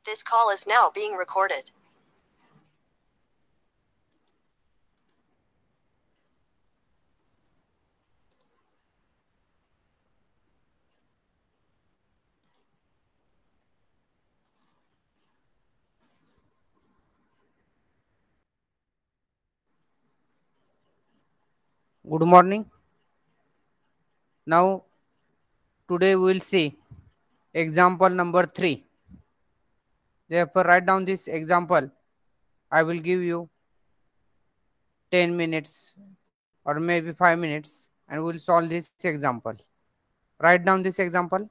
This call is now being recorded. Good morning. Now, today we will see example number 3. Therefore, write down this example. I will give you 10 minutes or maybe 5 minutes and we will solve this example. Write down this example.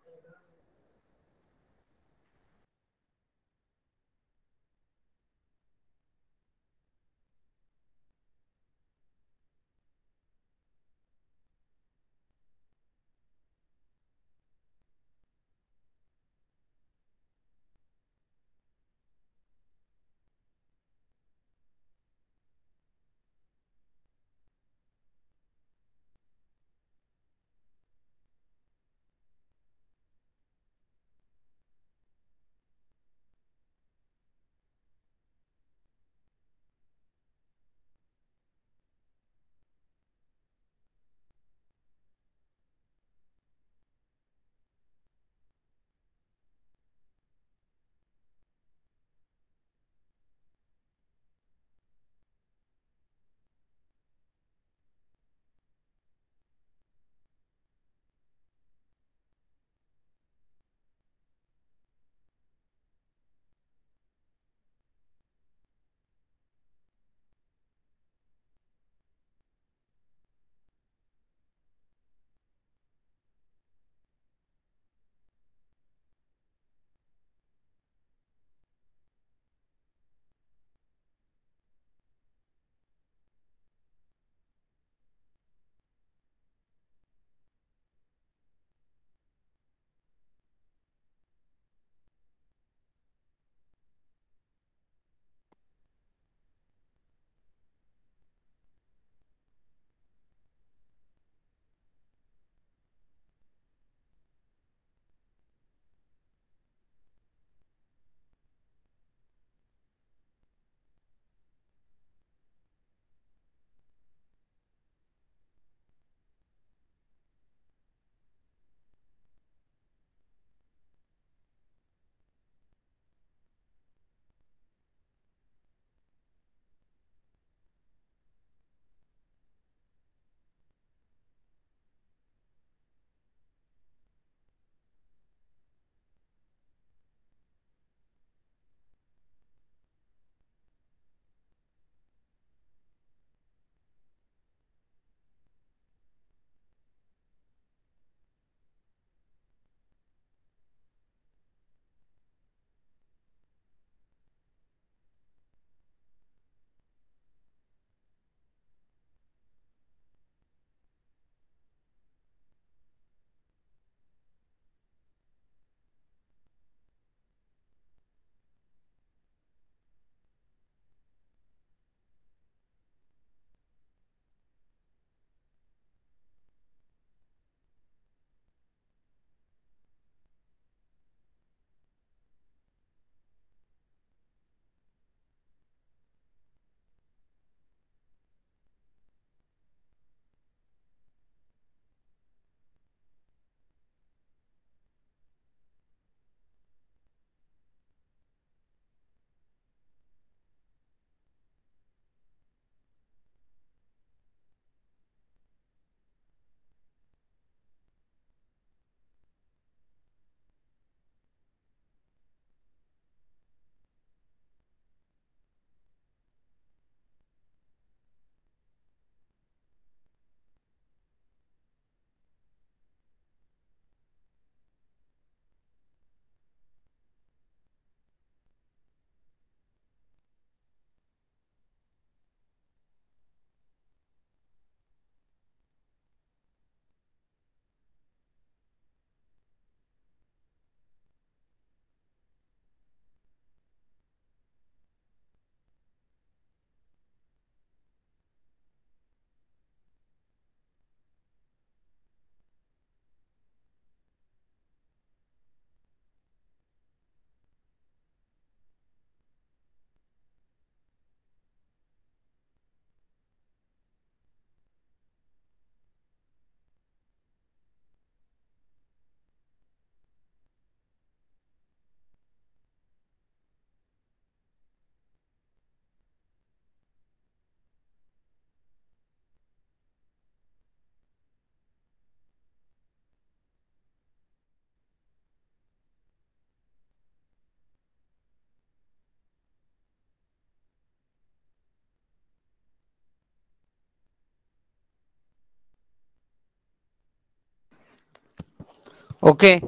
Okay,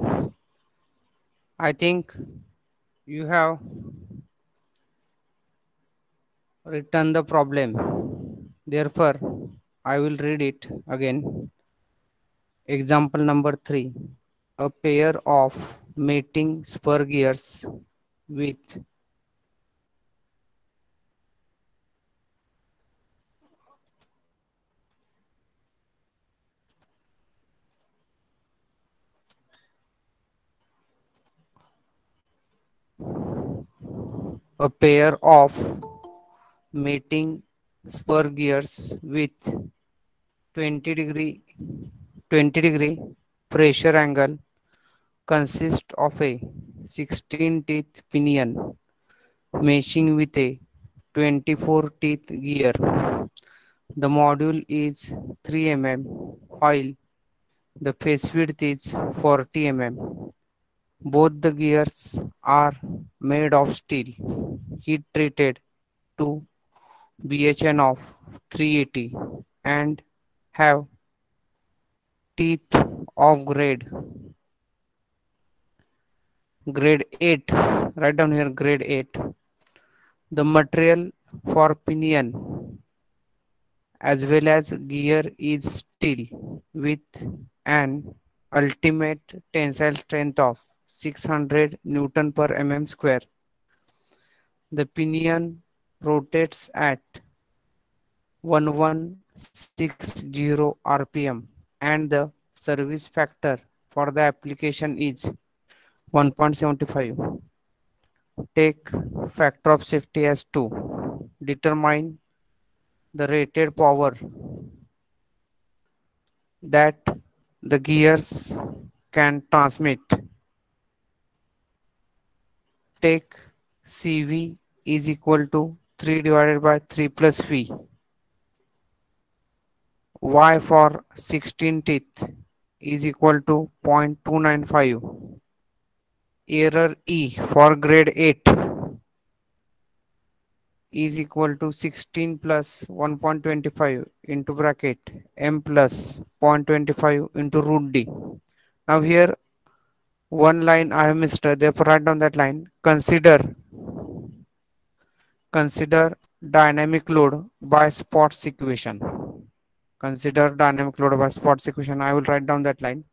I think you have written the problem. Therefore, I will read it again. Example number 3. A pair of mating spur gears with a pair of mating spur gears with 20 degree 20-degree pressure angle consist of a 16 teeth pinion meshing with a 24 teeth gear. The module is 3 mm while the face width is 40 mm. Both the gears are made of steel, heat treated to BHN of 380 and have teeth of grade 8. Write down here grade 8. The material for pinion as well as gear is steel with an ultimate tensile strength of 600 Newton per mm square. The pinion rotates at 1160 rpm and the service factor for the application is 1.75. Take factor of safety as 2. Determine the rated power that the gears can transmit. Take CV is equal to 3 divided by 3 plus V. Y for 16 teeth is equal to 0.295. Error E for grade 8 is equal to 16 plus 1.25 into bracket m plus 0.25 into root d. Now here one line I have missed, therefore write down that line. Consider dynamic load by Spott's equation. Consider dynamic load by Spott's equation. I will write down that line.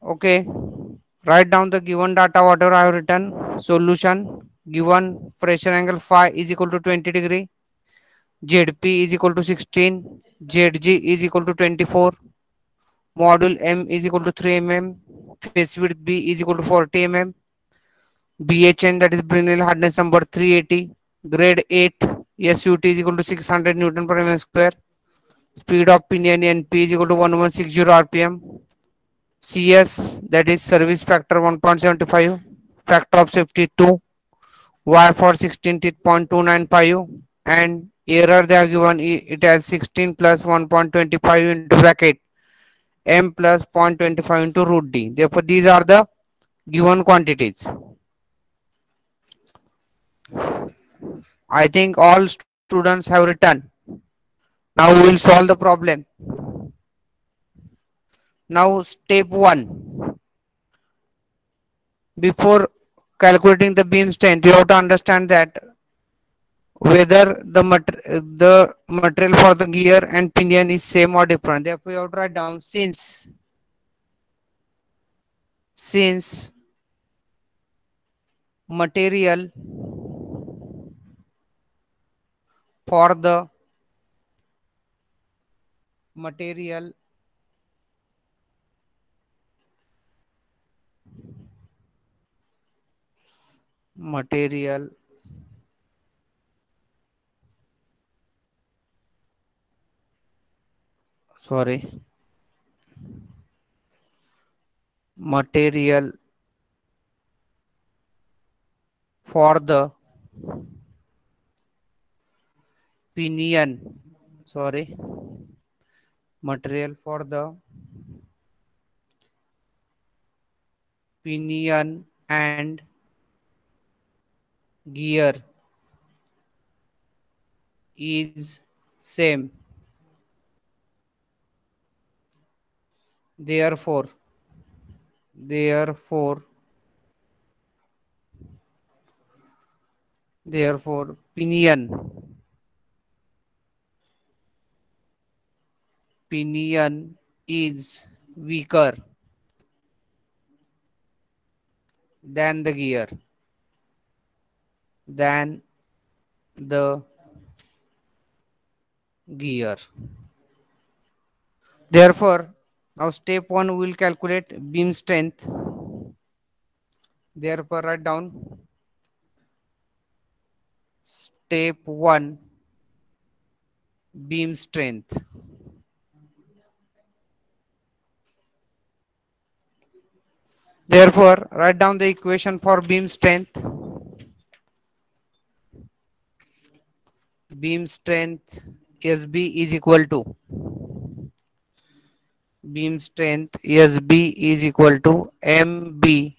Okay, write down the given data whatever I have written. Solution: given pressure angle phi is equal to 20 degree, ZP is equal to 16, ZG is equal to 24, module M is equal to 3 mm, face width B is equal to 40 mm, BHN, that is Brinell hardness number 380, grade 8, SUT is equal to 600 Newton per mm square, speed of pinion NP is equal to 1160 RPM, CS, that is service factor 1.75, factor of safety 2, Y for 16 teeth 0.295, and error they are given it as 16 plus 1.25 into bracket M plus 0.25 into root D. Therefore, these are the given quantities. I think all students have written. Now we will solve the problem. Now step 1. Before calculating the beam strength, you have to understand that whether the material for the gear and pinion is same or different. Therefore, you have to write down since material for the material material sorry material for the pinion sorry material for the pinion and gear is same. Therefore therefore pinion is weaker than the than the gear. Therefore, now step 1 we will calculate beam strength. Therefore, write down step 1 beam strength. Therefore, write down the equation for beam strength. Beam strength SB is equal to MB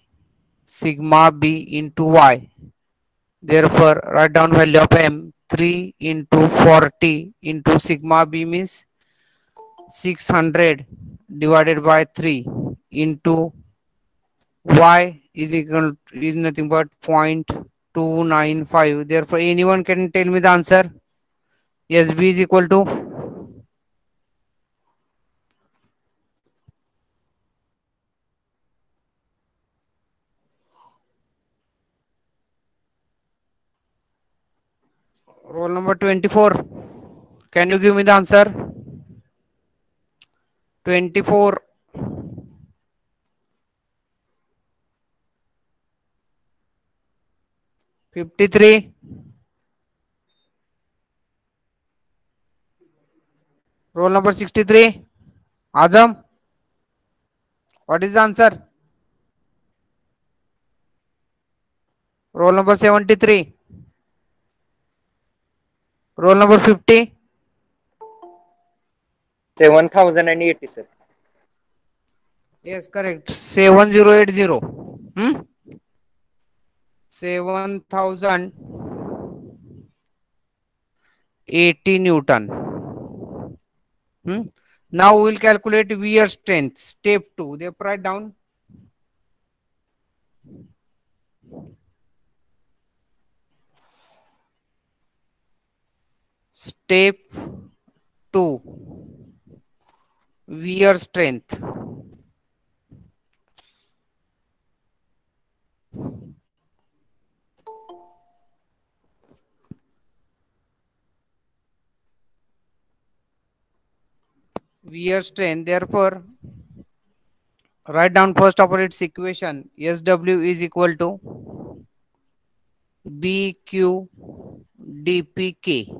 sigma B into Y. Therefore, write down value of M 3 into 40 into sigma B means 600 divided by 3 into Y is equal is nothing but 0.295. Therefore, anyone can tell me the answer? SB is equal to roll number 24. Can you give me the answer? 24. 53. Roll number 63. Azam. What is the answer? Roll number 73. Roll number 50. 7080, sir. Yes, correct. 7080. 7080 Newton. Now we will calculate wear strength. Step 2. They write down step 2 wear strength. Wear strength. Therefore, write down first of all its equation. SW is equal to BQ dpk.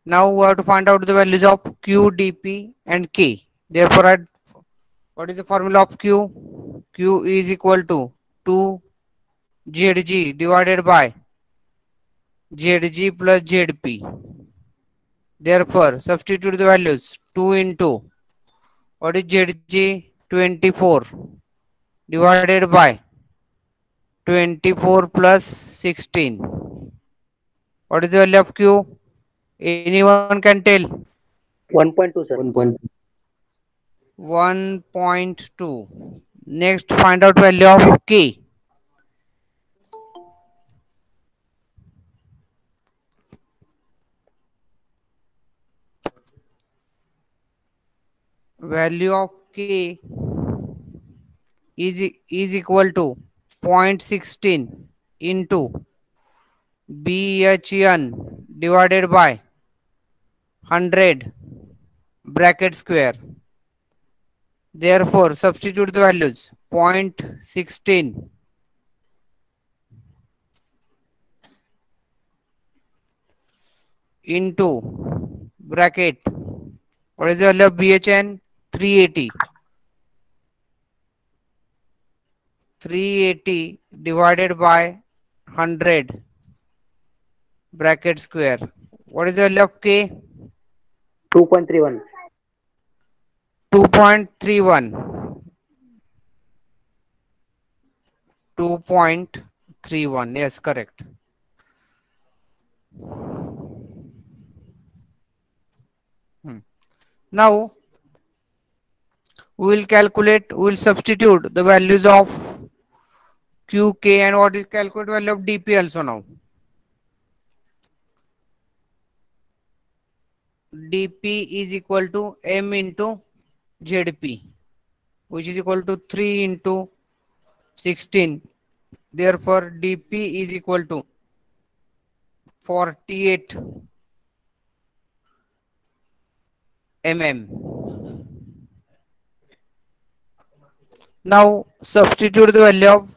Now we have to find out the values of Q, dp and k. Therefore, what is the formula of Q? Q is equal to 2 ZG divided by ZG plus ZP. Therefore, substitute the values 2 into what is ZG 24 divided by 24 plus 16. What is the value of Q? Anyone can tell? 1.2, sir. 1.2. Next, find out value of K. Value of K is equal to 0.16 into BHN divided by 100 bracket square. Therefore, substitute the values 0.16 into bracket. What is the value of BHN? 380. 380 divided by 100 bracket square. What is the value of K? 2.31. 2.31. 2.31. Yes, correct. Now we will calculate, we will substitute the values of QK and what is calculate value of DP also now. DP is equal to M into ZP, which is equal to 3 into 16. Therefore, DP is equal to 48 mm. Now substitute the value of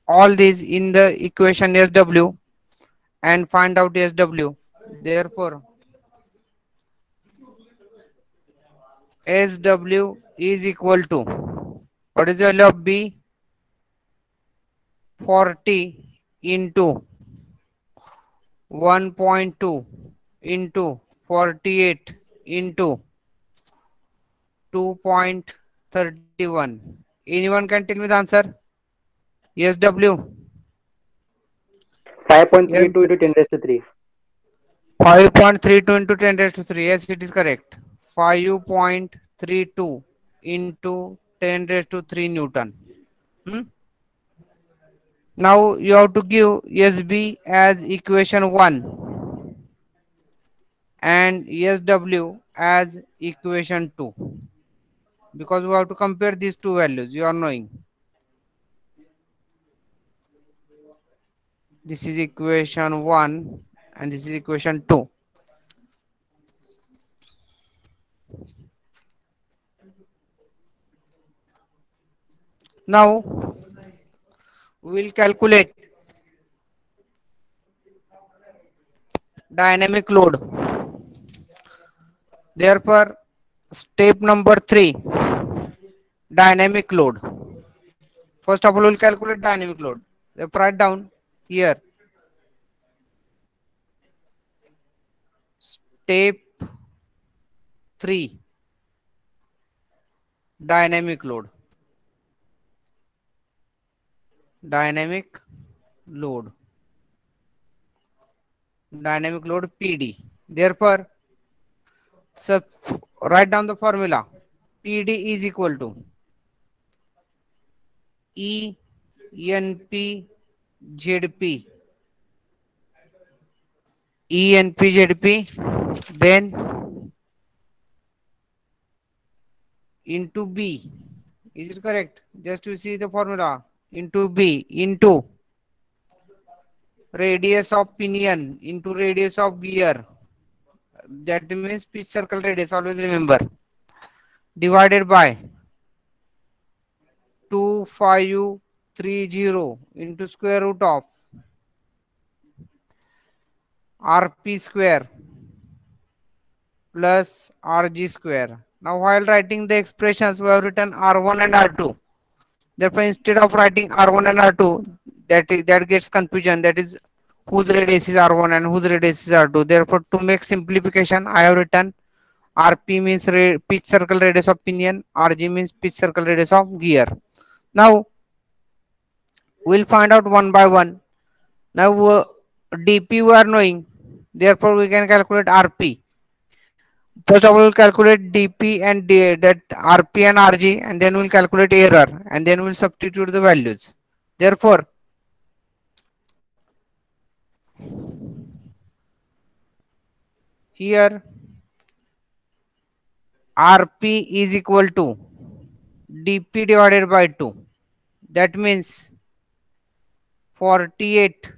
all these in the equation SW and find out SW. Therefore, SW is equal to, what is the value of B? 40 into 1.2 into 48 into 2.31. Anyone can tell me the answer? SW. 5.32 into 10 raised to 3. 5.32 into 10 raised to 3. Yes, it is correct. 5.32 into 10 raised to 3 Newton. Now you have to give SB as equation 1 and SW as equation 2, because we have to compare these two values. You are knowing this is equation 1 and this is equation 2. Now we will calculate dynamic load. Therefore, step number 3, dynamic load. First of all, we will calculate dynamic load. Therefore, write down here. Step 3, dynamic load. Dynamic load. Dynamic load PD. Therefore, write down the formula. PD is equal to ENP ZP. ENP ZP. Then into B. Is it correct? Just to see the formula. Into B into radius of pinion into radius of gear. That means pitch circle radius. Always remember. Divided by 2530 into square root of rp square plus rg square. Now while writing the expressions we have written r1 and r2. Therefore instead of writing r1 and r2, that gets confusion. That is whose radius is r1 and whose radius is r2. Therefore to make simplification I have written rp means pitch circle radius of pinion, rg means pitch circle radius of gear. Now we'll find out one by one. Now dp we are knowing, therefore we can calculate rp. First of all we'll calculate dp and that rp and rg, and then we'll calculate error, and then we'll substitute the values. Therefore here rp is equal to dp divided by 2. That means 48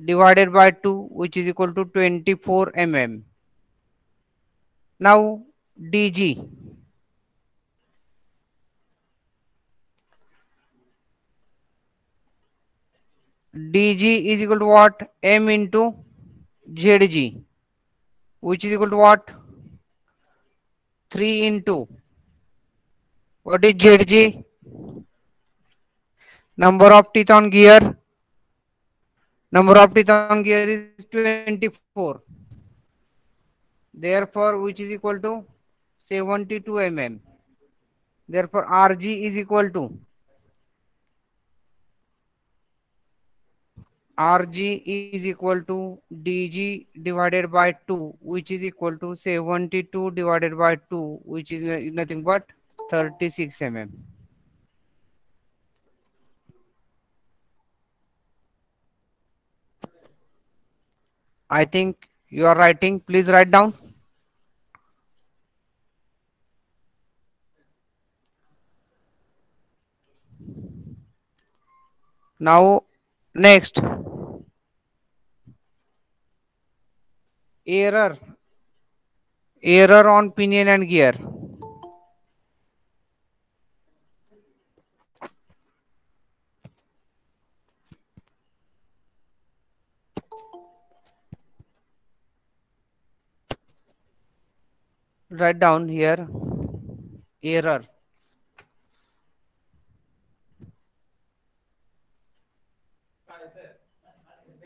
divided by 2, which is equal to 24 mm. Now dg, dg is equal to what? M into zg, which is equal to what? 3 into what is zg? Number of teeth on gear. Number of teeth on gear is 24. Therefore which is equal to 72 mm. Therefore rg is equal to dg divided by 2, which is equal to 72 divided by 2, which is nothing but 36 mm. I think you are writing. Please write down. Now next, error on pinion and gear. Write down here error.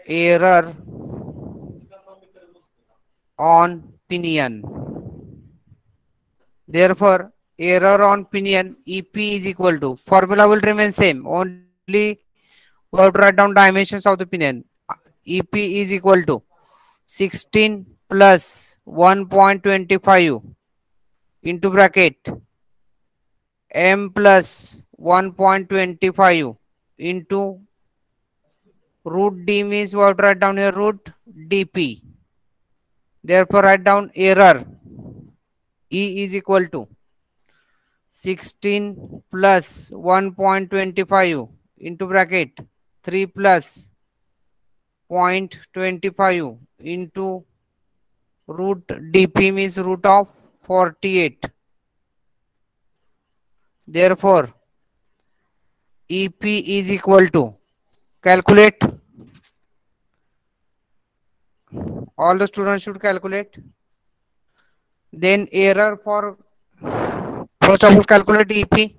Error on pinion. Therefore error on pinion ep is equal to, formula will remain same, only we have to write down dimensions of the pinion. Ep is equal to 16 plus 1.25 into bracket m plus 1.25 into root d, means we have to write down here root dp. Therefore write down error e is equal to 16 plus 1.25 into bracket 3 plus 0.25 into root dp, means root of 48. Therefore ep is equal to, calculate. All the students should calculate. Then error for, first of all calculate ep.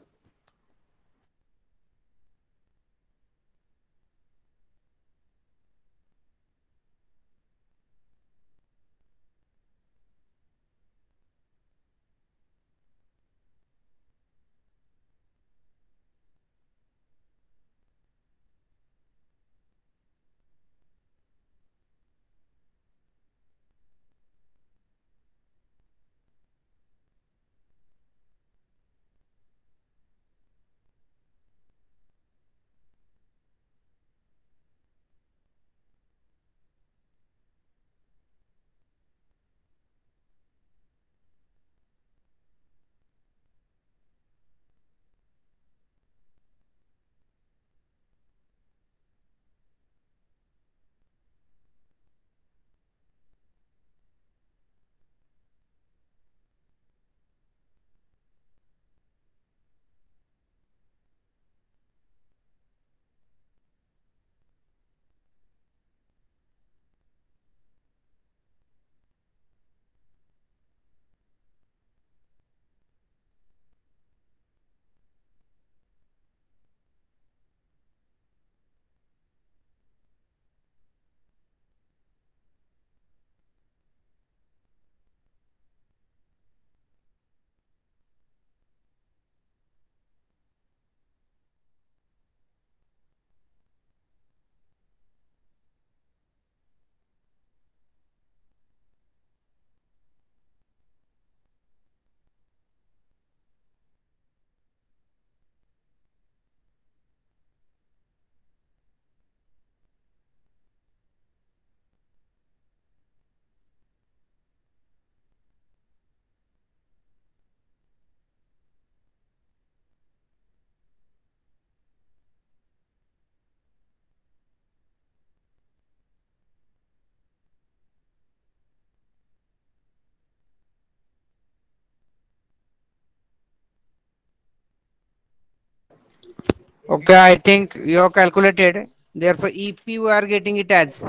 Okay, I think you have calculated. Therefore, EP we are getting it as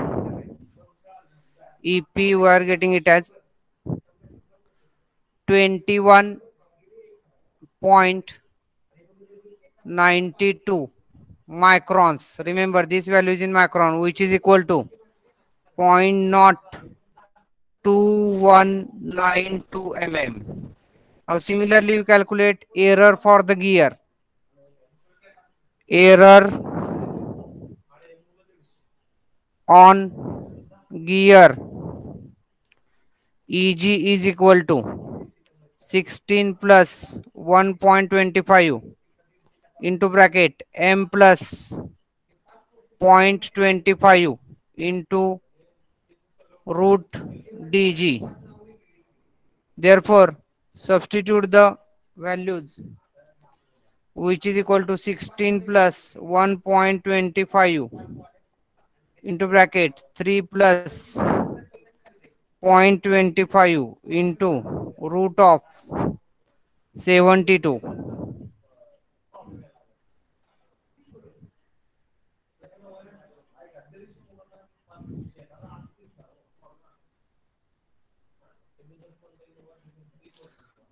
EP we are getting it as 21.92 microns. Remember, this value is in micron, which is equal to 0.2192 mm. Now, similarly, you calculate error for the gear. Error on gear EG is equal to 16 plus 1.25 into bracket M plus 0.25 into root dg. Therefore, substitute the values, which is equal to 16 plus 1.25 into bracket 3 plus 0.25 into root of 72.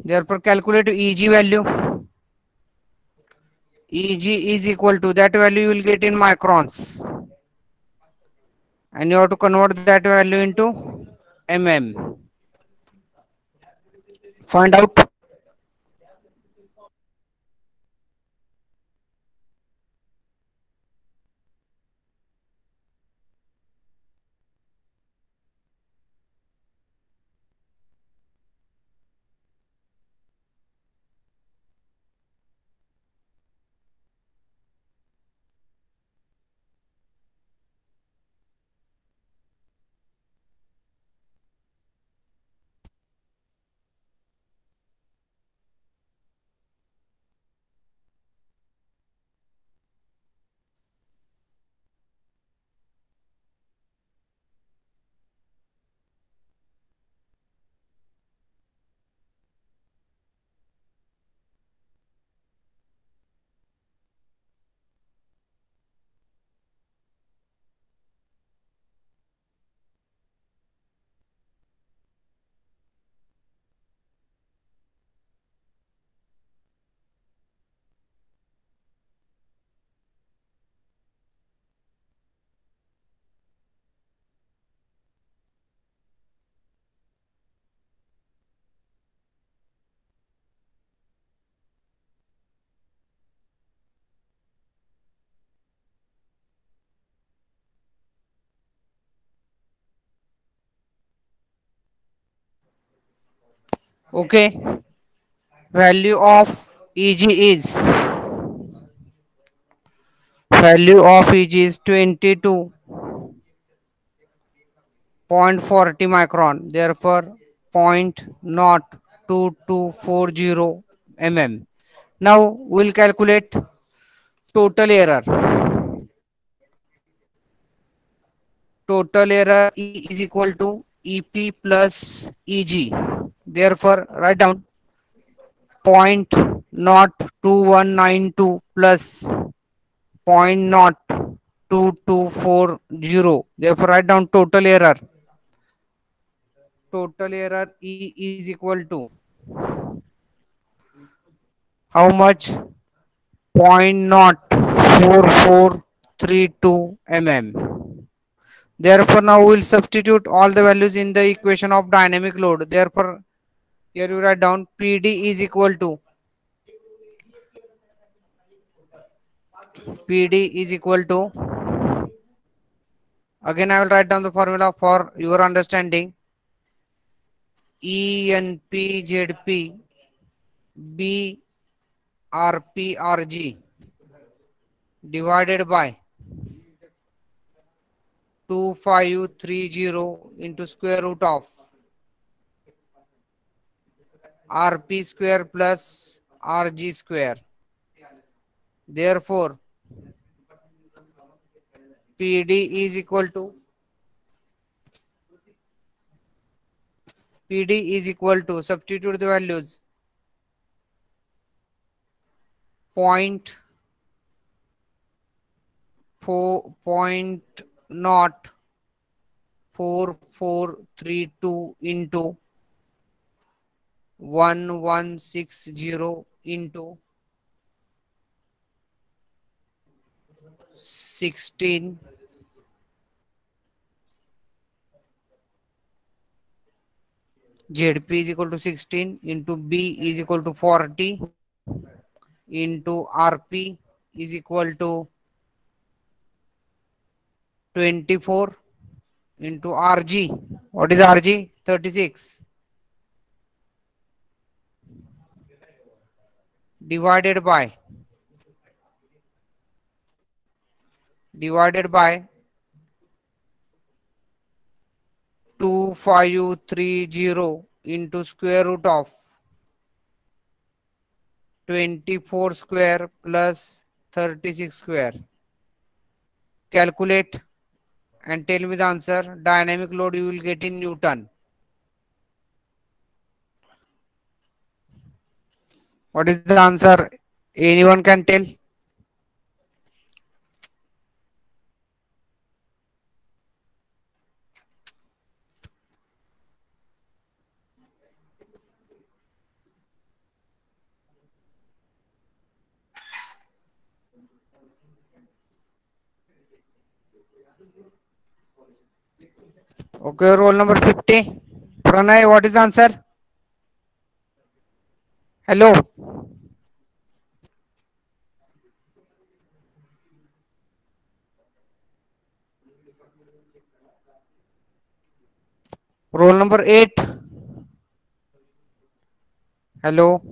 Therefore, calculate EG value. EG is equal to, that value you will get in microns, and you have to convert that value into mm. Find out. Okay. Value of EG is, value of EG is 22.40 micron. Therefore, 0.2240 mm. Now we'll calculate total error. Total error E is equal to EP plus EG. Therefore, write down 0.2192 plus 0.2240. Therefore, write down total error. Total error E is equal to how much? 0.4432 mm. Therefore, now we will substitute all the values in the equation of dynamic load. Therefore, here you write down PD is equal to, PD is equal to, again I will write down the formula for your understanding. ENPZP BRPRG divided by 2530 into square root of RP square plus RG square. Therefore, PD is equal to, PD is equal to, substitute the values, 4.04432 into 1160 into 16 ZP is equal to 16 into B is equal to 40 into RP is equal to 24 into RG. What is RG? 36 divided by 2530 into square root of 24 square plus 36 square. Calculate and tell me the answer. Dynamic load you will get in Newton. What is the answer? Anyone can tell? Okay, roll number 50. Pranay, what is the answer? Hello. Roll number 8. Hello.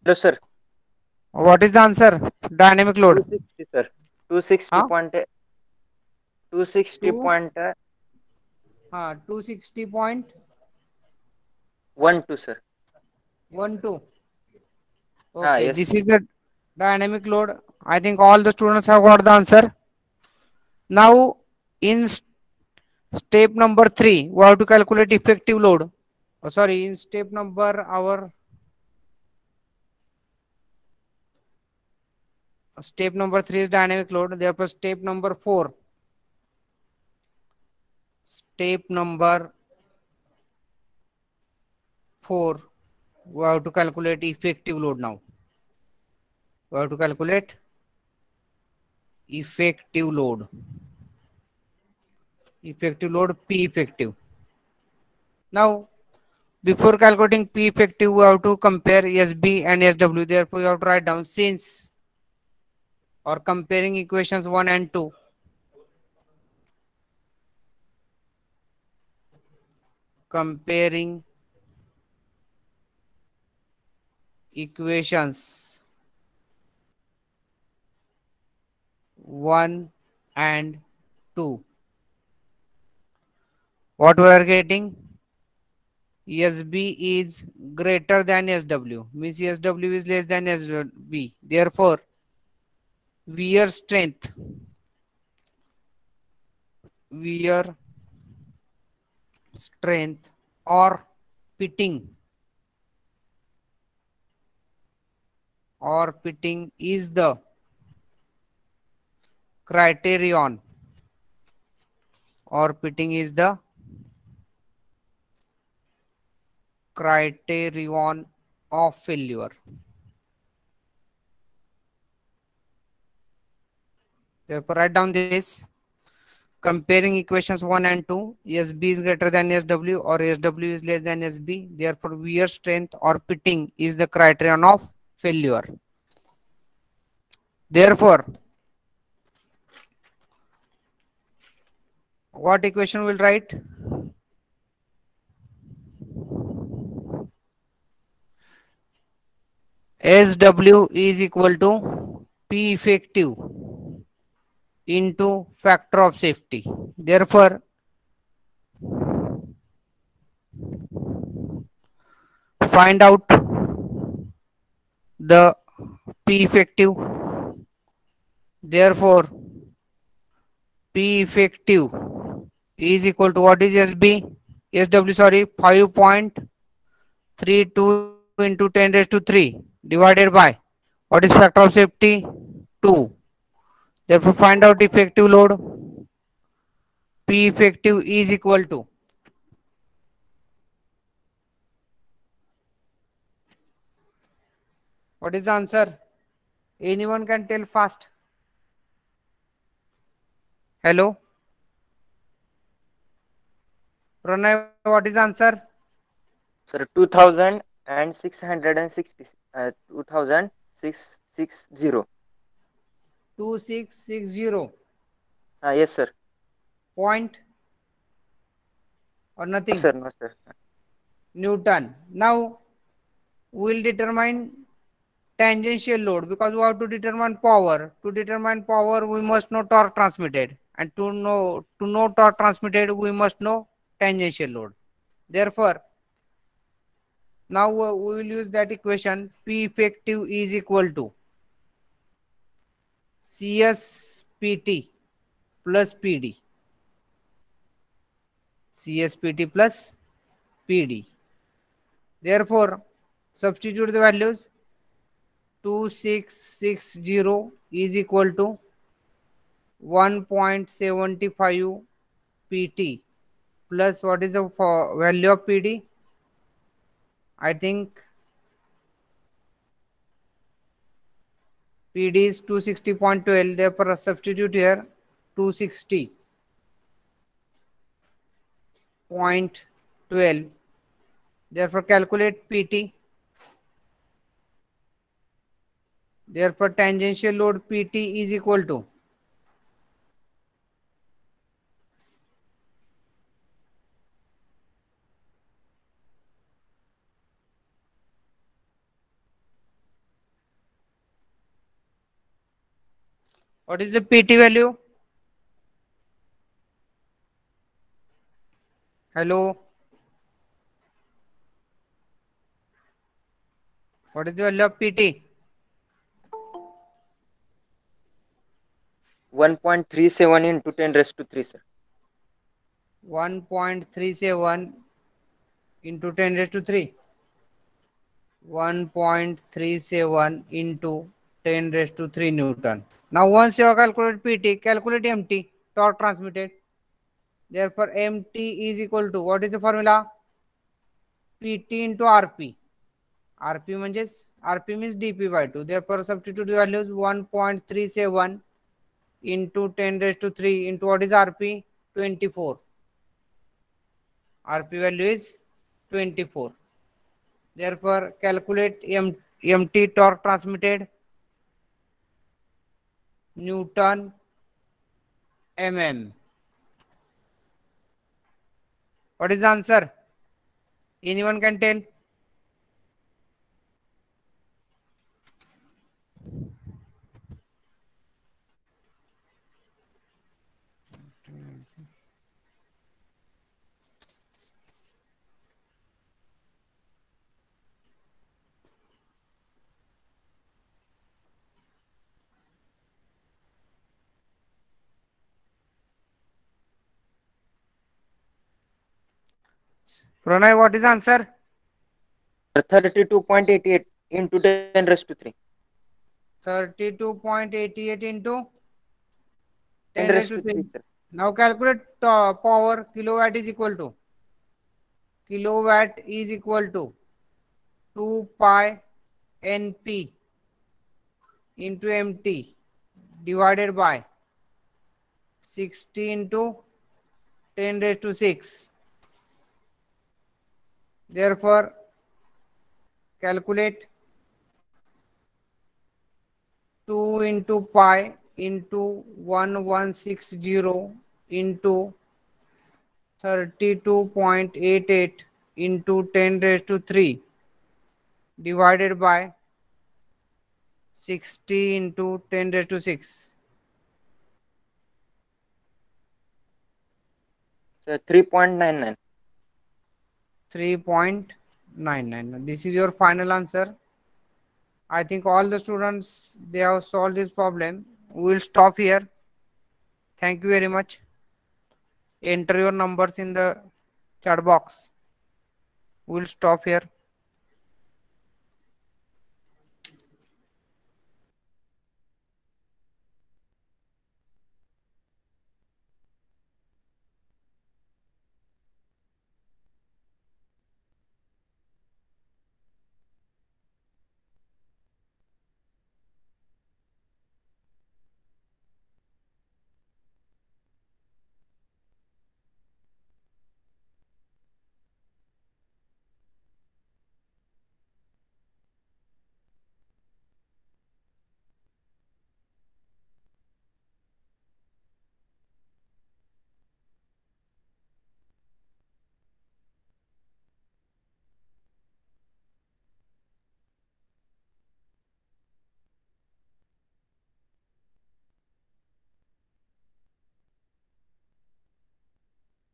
Hello, sir. What is the answer? Dynamic load. 260, sir. 260 Huh? point, 260 Two, point 260.12. sir. Okay, Yes. this is the dynamic load. I think all the students have got the answer. Now, in step number 3, we have to calculate effective load. Oh, sorry, in step number step number 3 is dynamic load. Therefore, step number 4. Step number 4. We have to calculate effective load now. We have to calculate effective load. Effective load P effective. Now, before calculating P effective, we have to compare SB and SW. Therefore, you have to write down since or comparing equations 1 and 2. Comparing equations 1 and 2. What we are getting? SB is greater than SW. Means SW is less than SB. Therefore, wear strength. Wear strength or pitting is the criterion or pitting is the criterion of failure. Therefore, write down this. Comparing equations 1 and 2, SB is greater than SW or SW is less than SB. Therefore, wear strength or pitting is the criterion of failure. Therefore, what equation will write? SW is equal to P effective into factor of safety. Therefore, find out the P effective. Therefore, P effective is equal to what is SB? SW, sorry, 5.32 into 10 raised to 3 divided by what is factor of safety? 2. Therefore, find out effective load. P effective is equal to what is the answer? Anyone can tell fast. Hello? Pranay, what is the answer? Sir, 2660. 2660. 2660 Yes, sir. point or No, nothing? sir. No, sir. Newton. Now we will determine tangential load because we have to determine power. To determine power, we must know torque transmitted, and to know torque transmitted, we must know tangential load. Therefore, now we will use that equation. P effective is equal to CSPT plus PD. CSPT plus PD. Therefore, substitute the values. 2660 is equal to 1.75 PT plus what is the value of PD? I think PD is 260.12. Therefore, substitute here 260.12. Therefore, calculate PT. Therefore, tangential load PT is equal to what is the PT value? Hello. What is the value of PT? 1.37 into 10 raised to 3, sir. 1.37 into 10 raised to 3. 1.37 into 10 raised to 3 Newton. Now, once you have calculated PT, calculate MT, torque transmitted. Therefore, MT is equal to, what is the formula? PT into RP. RP means dP by 2. Therefore, substitute the values 1.37 into 10 raised to 3 into what is RP? 24. RP value is 24. Therefore, calculate MT torque transmitted Newton mm. What is the answer? Anyone can tell? Pranay, what is the answer? 32.88 into 10 raised to 3. 32.88 into 10 10 raised raised to to 3. 3, sir. Now calculate power. Kilowatt is equal to 2 pi NP into MT divided by 60 into 10 raised to 6. Therefore, calculate 2 into pi into 1160 into 32.88 into 10 raised to 3 divided by 60 into 10 raised to 6. Sir, 3.99. 3.99. This is your final answer. I think all the students, they have solved this problem. We will stop here. Thank you very much. Enter your numbers in the chat box. We will stop here.